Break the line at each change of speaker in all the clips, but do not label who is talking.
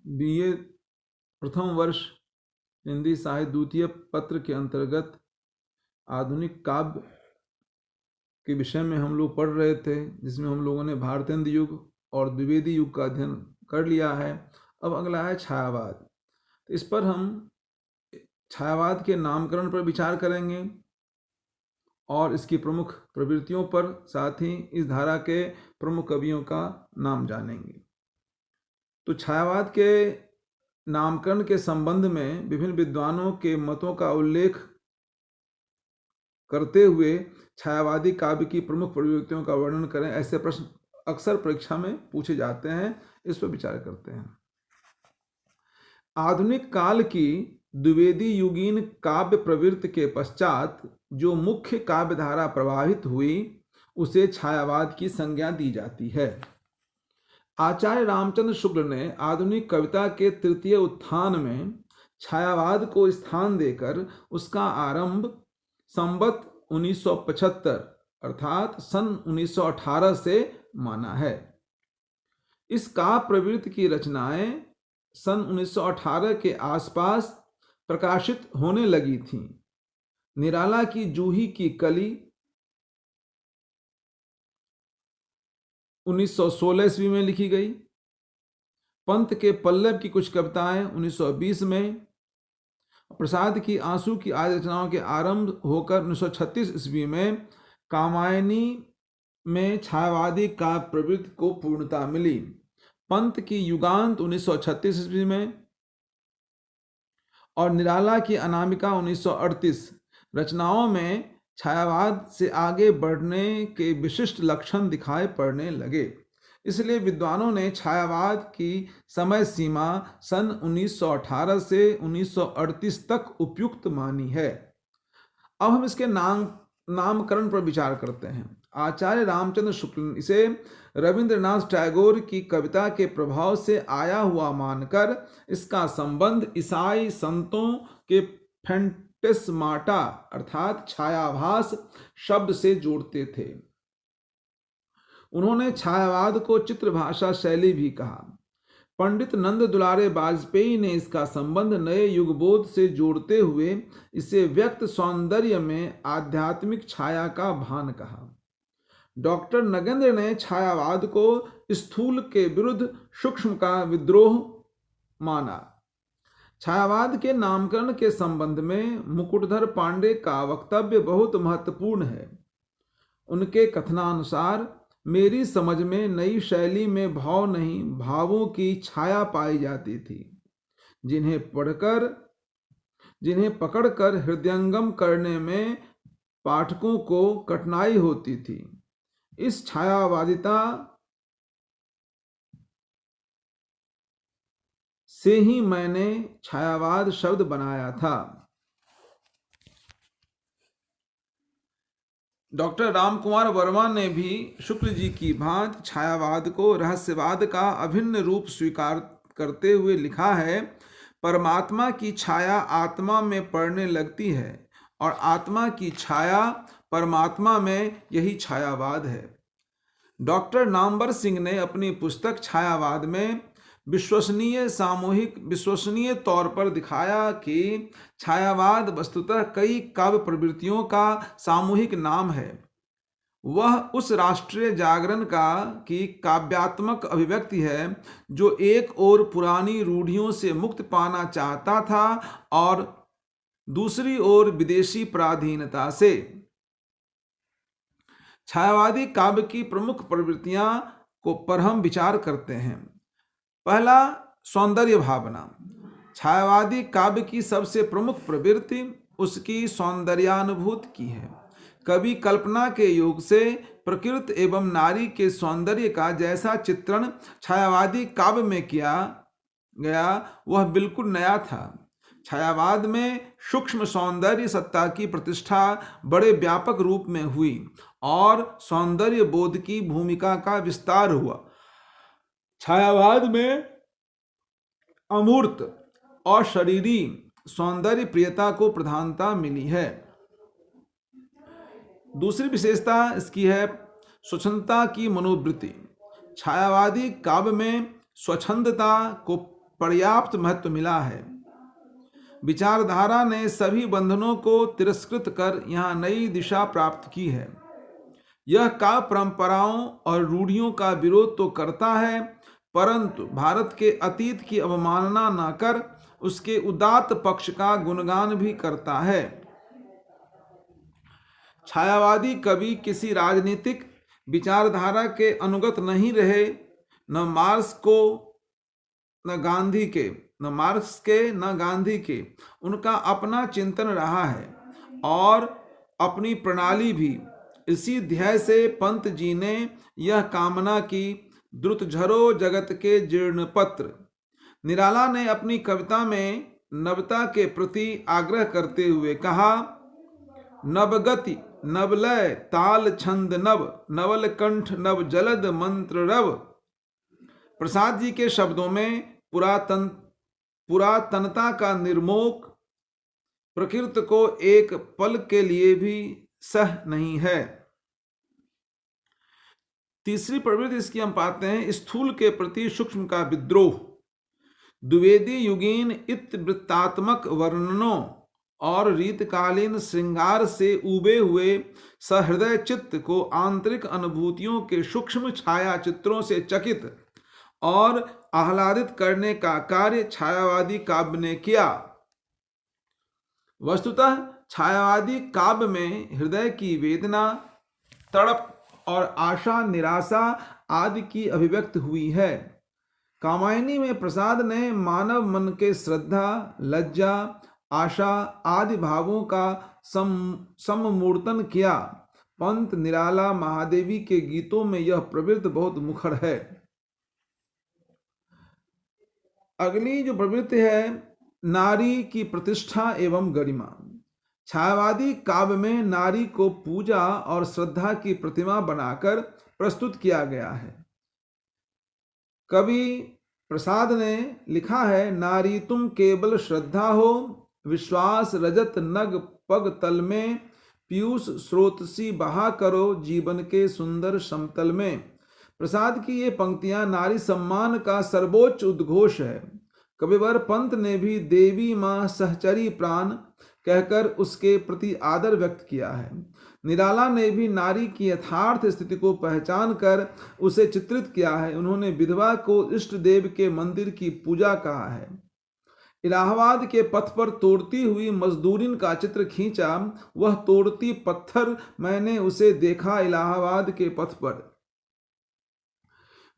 BA प्रथम वर्ष हिंदी साहित्य द्वितीय पत्र के अंतर्गत आधुनिक काव्य के विषय में हम लोग पढ़ रहे थे, जिसमें हम लोगों ने भारतेंद्र युग और द्विवेदी युग का अध्ययन कर लिया है। अब अगला है छायावाद। तो इस पर हम छायावाद के नामकरण पर विचार करेंगे और इसकी प्रमुख प्रवृत्तियों पर, साथ ही इस धारा के प्रमुख कवियों का नाम जानेंगे। तो छायावाद के नामकरण के संबंध में विभिन्न विद्वानों के मतों का उल्लेख करते हुए छायावादी काव्य की प्रमुख प्रवृत्तियों का वर्णन करें, ऐसे प्रश्न अक्सर परीक्षा में पूछे जाते हैं। इस पर विचार करते हैं। आधुनिक काल की द्विवेदी युगीन काव्य प्रवृत्ति के पश्चात जो मुख्य काव्य धारा प्रवाहित हुई, उसे छायावाद की संज्ञा दी जाती है। आचार्य रामचंद्र शुक्ल ने आधुनिक कविता के तृतीय उत्थान में छायावाद को स्थान देकर उसका आरंभ संवत 1975 अर्थात सन 1918 से माना है। इस काव्य प्रवृत्ति की रचनाएं सन 1918 के आसपास प्रकाशित होने लगी थीं। निराला की जूही की कली 1916 ईस्वी में लिखी गई। पंत के पल्लव की कुछ कविताएं 1920 में, प्रसाद की आंसू की आदि रचनाओं के आरंभ होकर 1936 ईस्वी में कामायनी में छायावादी काव्य प्रवृत्ति को पूर्णता मिली। पंत की युगांत 1936 ईस्वी में और निराला की अनामिका 1938 रचनाओं में छायावाद से आगे बढ़ने के विशिष्ट लक्षण दिखाई पड़ने लगे। इसलिए विद्वानों ने छायावाद की समय सीमा सन 1918 से 1938 तक उपयुक्त मानी है। अब हम इसके नामकरण पर विचार करते हैं। आचार्य रामचंद्र शुक्ल इसे रविंद्रनाथ टैगोर की कविता के प्रभाव से आया हुआ मानकर इसका संबंध ईसाई संतों के फैंटेस्माटा अर्थात छायाभास शब्द से जोड़ते थे। उन्होंने छायावाद को चित्रभाषा शैली भी कहा। पंडित नंद दुलारे वाजपेयी ने इसका संबंध नए युगबोध से जोड़ते हुए इसे व्यक्त सौंदर्य में आध्यात्मिक छाया का भान कहा। डॉक्टर नगेंद्र ने छायावाद को स्थूल के विरुद्ध सूक्ष्म का विद्रोह माना। छायावाद के नामकरण के संबंध में मुकुटधर पांडे का वक्तव्य बहुत महत्वपूर्ण है। उनके कथनानुसार मेरी समझ में नई शैली में भाव नहीं, भावों की छाया पाई जाती थी, जिन्हें पकड़कर हृदयंगम करने में पाठकों को कठिनाई होती थी। इस छायावादिता से ही मैंने छायावाद शब्द बनाया था। डॉक्टर रामकुमार वर्मा ने भी शुक्ल जी की भांति छायावाद को रहस्यवाद का अभिन्न रूप स्वीकार करते हुए लिखा है। परमात्मा की छाया आत्मा में पड़ने लगती है और आत्मा की छाया परमात्मा में, यही छायावाद है। डॉक्टर नामवर सिंह ने अपनी पुस्तक छायावाद में विश्वसनीय तौर पर दिखाया कि छायावाद वस्तुतः कई काव्य प्रवृत्तियों का सामूहिक नाम है। वह उस राष्ट्रीय जागरण की काव्यात्मक अभिव्यक्ति है जो एक ओर पुरानी रूढ़ियों से मुक्त पाना चाहता था और दूसरी ओर विदेशी पराधीनता से। छायावादी काव्य की प्रमुख प्रवृत्तियां पर हम विचार करते हैं। पहला, सौंदर्य भावना। छायावादी काव्य की सबसे प्रमुख प्रवृत्ति उसकी सौंदर्यानुभूति की है। कवि कल्पना के योग से प्रकृति एवं नारी के सौंदर्य का जैसा चित्रण छायावादी काव्य में किया गया, वह बिल्कुल नया था। छायावाद में सूक्ष्म सौंदर्य सत्ता की प्रतिष्ठा बड़े व्यापक रूप में हुई और सौंदर्य बोध की भूमिका का विस्तार हुआ। छायावाद में अमूर्त और शरीरी सौंदर्य प्रियता को प्रधानता मिली है। दूसरी विशेषता इसकी है स्वच्छंदता की मनोवृत्ति। छायावादी काव्य में स्वच्छंदता को पर्याप्त महत्व मिला है। विचारधारा ने सभी बंधनों को तिरस्कृत कर यहाँ नई दिशा प्राप्त की है। यह काव्य परंपराओं और रूढ़ियों का विरोध तो करता है, परंतु भारत के अतीत की अवमानना न कर उसके उदात्त पक्ष का गुणगान भी करता है। छायावादी कवि किसी राजनीतिक विचारधारा के अनुगत नहीं रहे, न मार्क्स के न गांधी के। उनका अपना चिंतन रहा है और अपनी प्रणाली भी। इसी ध्येय से पंत जी ने यह कामना की, द्रुत झरो जगत के जीर्ण पत्र। निराला ने अपनी कविता में नवता के प्रति आग्रह करते हुए कहा, नवगति नवलय ताल छंद नव, नवल कंठ नव जलद मंत्र रव। प्रसाद जी के शब्दों में पुरातनता का निर्मोक प्रकृति को एक पल के लिए भी सह नहीं है। तीसरी प्रवृत्ति इसकी हम पाते हैं, स्थूल के प्रति सूक्ष्म का विद्रोह। द्विवेदी युगीन इतिवृत्तात्मक वर्णनों और रीतकालीन श्रृंगार से उबे हुए सहृदय चित्त को आंतरिक अनुभूतियों के सूक्ष्म छाया चित्रों से चकित और आह्लादित करने का कार्य छायावादी काव्य ने किया। वस्तुतः छायावादी काव्य में हृदय की वेदना, तड़प और आशा निराशा आदि की अभिव्यक्ति हुई है। कामायनी में प्रसाद ने मानव मन के श्रद्धा, लज्जा, आशा आदि भावों का सम्मूर्तन किया। पंत, निराला, महादेवी के गीतों में यह प्रवृत्ति बहुत मुखर है। अगली जो प्रवृत्ति है, नारी की प्रतिष्ठा एवं गरिमा। छायावादी काव्य में नारी को पूजा और श्रद्धा की प्रतिमा बनाकर प्रस्तुत किया गया है। कवि प्रसाद ने लिखा है, नारी तुम केवल श्रद्धा हो, विश्वास रजत नग पग तल में, पीयूष स्रोतसी बहा करो जीवन के सुंदर समतल में। प्रसाद की ये पंक्तियां नारी सम्मान का सर्वोच्च उद्घोष है। कविवर पंत ने भी देवी मां सहचरी प्राण कहकर उसके प्रति आदर व्यक्त किया है। निराला ने भी नारी की यथार्थ स्थिति को पहचान कर उसे चित्रित किया है। उन्होंने विधवा को इष्ट देव के मंदिर की पूजा कहा है। इलाहाबाद के पथ पर तोड़ती हुई मजदूरिन का चित्र खींचा, वह तोड़ती पत्थर मैंने उसे देखा इलाहाबाद के पथ पर।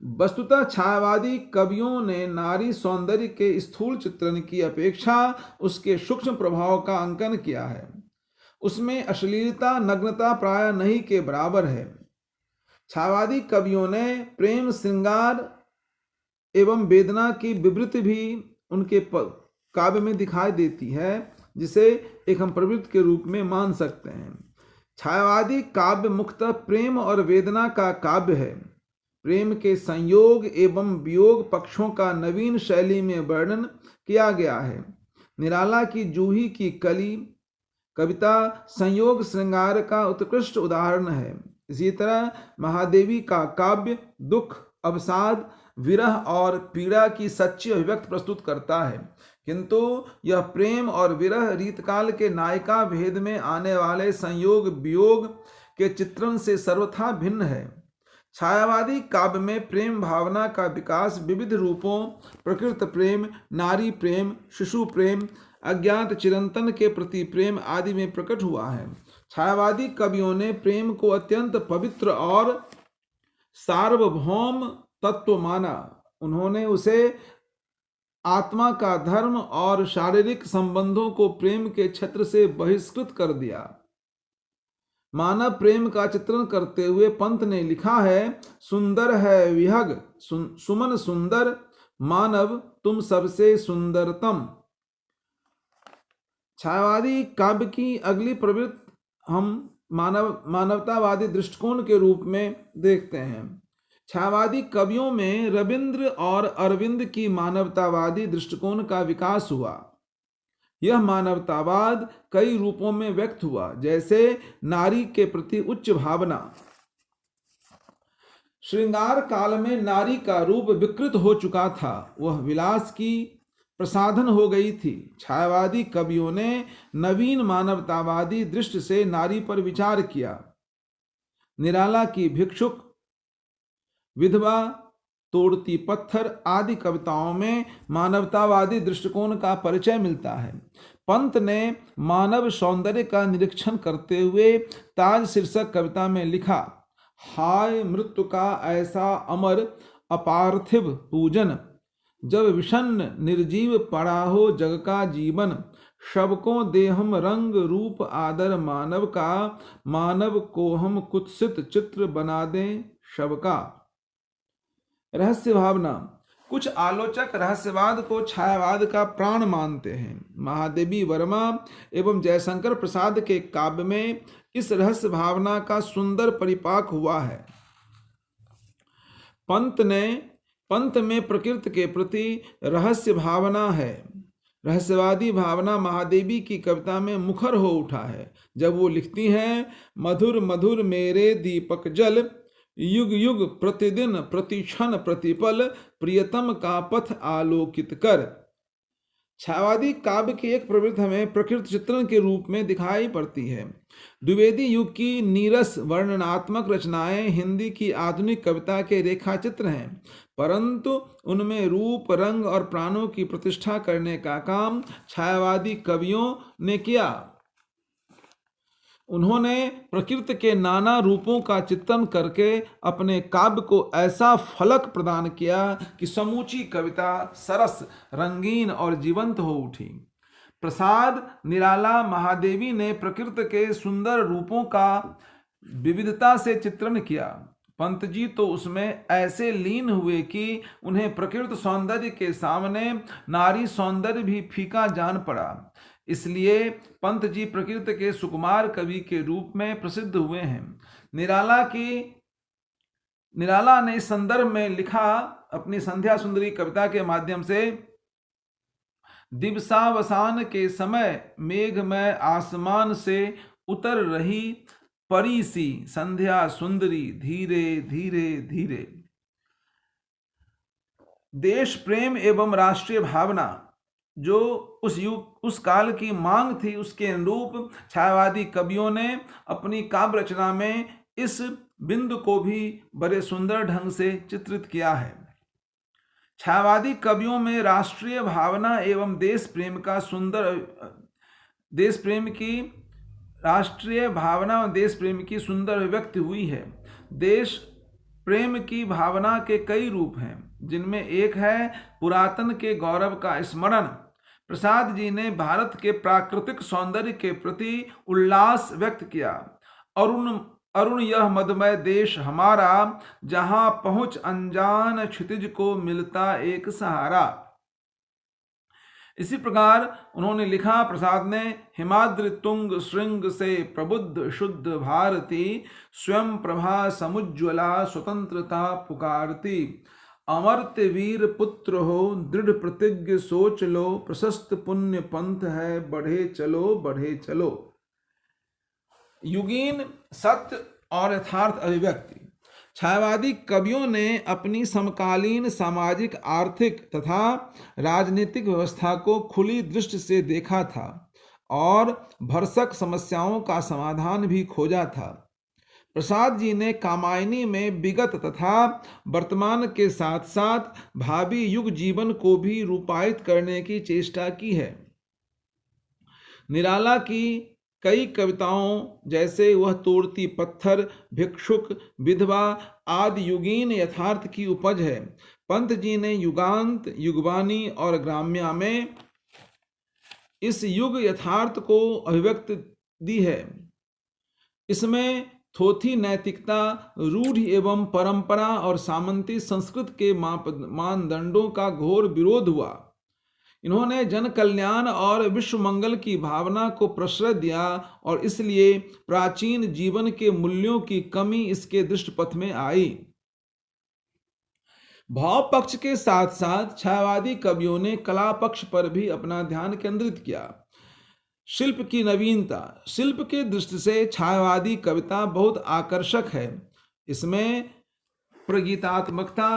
वस्तुतः छायावादी कवियों ने नारी सौंदर्य के स्थूल चित्रण की अपेक्षा उसके सूक्ष्म प्रभाव का अंकन किया है। उसमें अश्लीलता, नग्नता प्राय नहीं के बराबर है। छायावादी कवियों ने प्रेम, श्रृंगार एवं वेदना की विवृत्ति भी उनके काव्य में दिखाई देती है, जिसे एक हम प्रवृत्ति के रूप में मान सकते हैं। छायावादी काव्य मुख्यतः प्रेम और वेदना का काव्य है। प्रेम के संयोग एवं वियोग पक्षों का नवीन शैली में वर्णन किया गया है। निराला की जूही की कली कविता संयोग श्रृंगार का उत्कृष्ट उदाहरण है। इसी तरह महादेवी का काव्य दुख, अवसाद, विरह और पीड़ा की सच्ची अभिव्यक्ति प्रस्तुत करता है, किंतु यह प्रेम और विरह रीतकाल के नायिका भेद में आने वाले संयोग वियोग के चित्रण से सर्वथा भिन्न है। छायावादी काव्य में प्रेम भावना का विकास विविध रूपों, प्रकृत प्रेम, नारी प्रेम, शिशु प्रेम, अज्ञात चिरंतन के प्रति प्रेम आदि में प्रकट हुआ है। छायावादी कवियों ने प्रेम को अत्यंत पवित्र और सार्वभौम तत्व माना। उन्होंने उसे आत्मा का धर्म और शारीरिक संबंधों को प्रेम के क्षेत्र से बहिष्कृत कर दिया। मानव प्रेम का चित्रण करते हुए पंत ने लिखा है, सुंदर है विहग सुमन सुंदर, मानव तुम सबसे सुंदरतम। छायावादी काव्य की अगली प्रवृत्ति हम मानवतावादी दृष्टिकोण के रूप में देखते हैं। छायावादी कवियों में रविंद्र और अरविंद की मानवतावादी दृष्टिकोण का विकास हुआ। यह मानवतावाद कई रूपों में व्यक्त हुआ, जैसे नारी के प्रति उच्च भावना, श्रृंगार काल में नारी का रूप विकृत हो चुका था, वह विलास की प्रसाधन हो गई थी। छायावादी कवियों ने नवीन मानवतावादी दृष्टि से नारी पर विचार किया। निराला की भिक्षुक, विधवा, तोड़ती पत्थर आदि कविताओं में मानवतावादी दृष्टिकोण का परिचय मिलता है। पंत ने मानव सौंदर्य का निरीक्षण करते हुए ताज शीर्षक कविता में लिखा, हाय मृत्यु का ऐसा अमर अपार्थिव पूजन, जब विषन्न निर्जीव पड़ा हो जग का जीवन, सबको दे हम रंग रूप आदर मानव का, मानव को हम कुत्सित चित्र बना दें सबका। रहस्य भावना। कुछ आलोचक रहस्यवाद को छायावाद का प्राण मानते हैं। महादेवी वर्मा एवं जयशंकर प्रसाद के काव्य में इस रहस्य भावना का सुंदर परिपाक हुआ है। पंत में प्रकृति के प्रति रहस्य भावना है। रहस्यवादी भावना महादेवी की कविता में मुखर हो उठा है, जब वो लिखती हैं, मधुर मधुर मेरे दीपक जल, युग युग प्रतिदिन प्रतिक्षण प्रतिपल, प्रियतम का पथ आलोकित कर। छायावादी काव्य की एक प्रवृत्ति हमें प्रकृति चित्रण के रूप में दिखाई पड़ती है। द्विवेदी युग की नीरस वर्णनात्मक रचनाएं हिंदी की आधुनिक कविता के रेखा चित्र हैं, परंतु उनमें रूप, रंग और प्राणों की प्रतिष्ठा करने का काम छायावादी कवियों ने किया। उन्होंने प्रकृति के नाना रूपों का चित्रण करके अपने काव्य को ऐसा फलक प्रदान किया कि समूची कविता सरस, रंगीन और जीवंत हो उठी। प्रसाद, निराला, महादेवी ने प्रकृति के सुंदर रूपों का विविधता से चित्रण किया। पंत जी तो उसमें ऐसे लीन हुए कि उन्हें प्रकृति सौंदर्य के सामने नारी सौंदर्य भी फीका जान पड़ा। इसलिए पंत जी प्रकृति के सुकुमार कवि के रूप में प्रसिद्ध हुए हैं। निराला ने इस संदर्भ में लिखा अपनी संध्या सुंदरी कविता के माध्यम से, दिवसावसान के समय मेघमय आसमान से उतर रही परी सी संध्या सुंदरी धीरे धीरे धीरे। देश प्रेम एवं राष्ट्रीय भावना जो उस काल की मांग थी, उसके अनुरूप छायावादी कवियों ने अपनी काव्य रचना में इस बिंदु को भी बड़े सुंदर ढंग से चित्रित किया है। छायावादी कवियों में राष्ट्रीय भावना एवं देश प्रेम की सुंदर अभिव्यक्ति हुई है। देश प्रेम की भावना के कई रूप हैं, जिनमें एक है पुरातन के गौरव का स्मरण। प्रसाद जी ने भारत के प्राकृतिक सौंदर्य के प्रति उल्लास व्यक्त किया। अरुण यह मदमय देश हमारा, जहां पहुंच अनजान क्षितिज को मिलता एक सहारा। इसी प्रकार उन्होंने लिखा, प्रसाद ने, हिमाद्रि तुंग श्रृंग से प्रबुद्ध शुद्ध भारती, स्वयं प्रभा समुज्ज्वला स्वतंत्रता पुकारती। अमर्त्य वीर पुत्र हो दृढ़ प्रतिज्ञ सोच लो, प्रशस्त पुण्य पंथ है बढ़े चलो बढ़े चलो। युगीन सत्य और यथार्थ अभिव्यक्ति। छायावादी कवियों ने अपनी समकालीन सामाजिक, आर्थिक तथा राजनीतिक व्यवस्था को खुली दृष्टि से देखा था और भरसक समस्याओं का समाधान भी खोजा था। प्रसाद जी ने कामायनी में विगत तथा वर्तमान के साथ साथ भावी युग जीवन को भी रूपायित करने की चेष्टा की है। निराला की कई कविताओं जैसे वह तोड़ती पत्थर, भिक्षुक, विधवा आदि युगीन यथार्थ की उपज है। पंत जी ने युगांत, युगवानी और ग्राम्या में इस युग यथार्थ को अभिव्यक्ति दी है। इसमें थोथी नैतिकता, रूढ़ि एवं परंपरा और सामंती संस्कृत के मानदंडों का घोर विरोध हुआ। इन्होंने जन कल्याण और विश्व मंगल की भावना को प्रश्रय दिया और इसलिए प्राचीन जीवन के मूल्यों की कमी इसके दृष्टिपथ में आई। भाव पक्ष के साथ साथ छायावादी कवियों ने कला पक्ष पर भी अपना ध्यान केंद्रित किया। शिल्प की नवीनता। शिल्प के दृष्टि से छायावादी कविता बहुत आकर्षक है। इसमें प्रगीतात्मकता,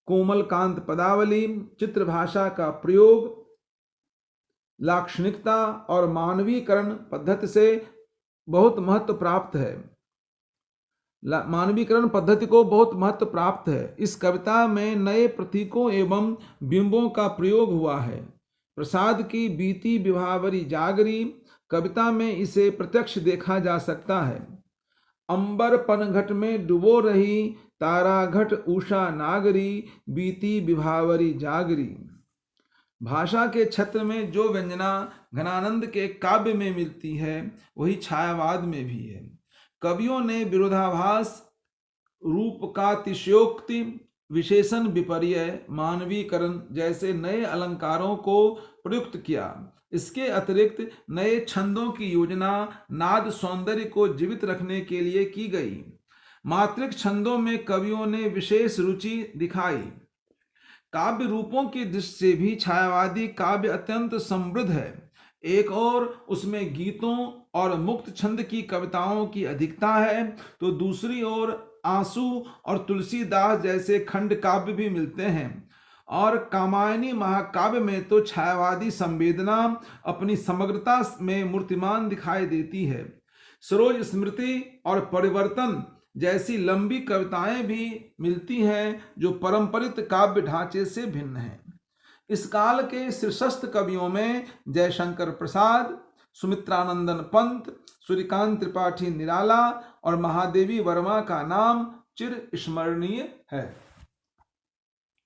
कोमलकांत पदावली, चित्रभाषा का प्रयोग, लाक्षणिकता और मानवीकरण पद्धति से बहुत महत्व प्राप्त है। मानवीकरण पद्धति को बहुत महत्व प्राप्त है। इस कविता में नए प्रतीकों एवं बिंबों का प्रयोग हुआ है। प्रसाद की बीती विभावरी जागरी कविता में इसे प्रत्यक्ष देखा जा सकता है। अंबर पनघट में डुबो रही, तारा घट उषा नागरी, बीती विभावरी जागरी। भाषा के क्षेत्र में जो व्यंजना घनानंद के काव्य में मिलती है वही छायावाद में भी है। कवियों ने विरोधाभास, रूप का तिशयोक्ति, विशेषण विपर्य, मानवीकरण जैसे नए अलंकारों को प्रयुक्त किया। इसके अतिरिक्त नए छंदों की योजना नाद सौंदर्य को जीवित रखने के लिए की गई। मात्रिक छंदों में कवियों ने विशेष रुचि दिखाई। काव्य रूपों की दृष्टि से भी छायावादी काव्य अत्यंत समृद्ध है। एक और उसमें गीतों और मुक्त छंद की कविताओं की अधिकता है, तो दूसरी ओर आंसू और तुलसीदास जैसे खंड काव्य भी मिलते हैं। और कामायनी महाकाव्य में तो छायावादी संवेदना अपनी समग्रता में मूर्तिमान दिखाई देती है। सरोज स्मृति और परिवर्तन जैसी लंबी कविताएं भी मिलती हैं जो परंपरित काव्य ढांचे से भिन्न हैं। इस काल के शीर्षस्थ कवियों में जयशंकर प्रसाद, सुमित्रानंदन पंत, सूर्यकांत त्रिपाठी निराला और महादेवी वर्मा का नाम चिर स्मरणीय है।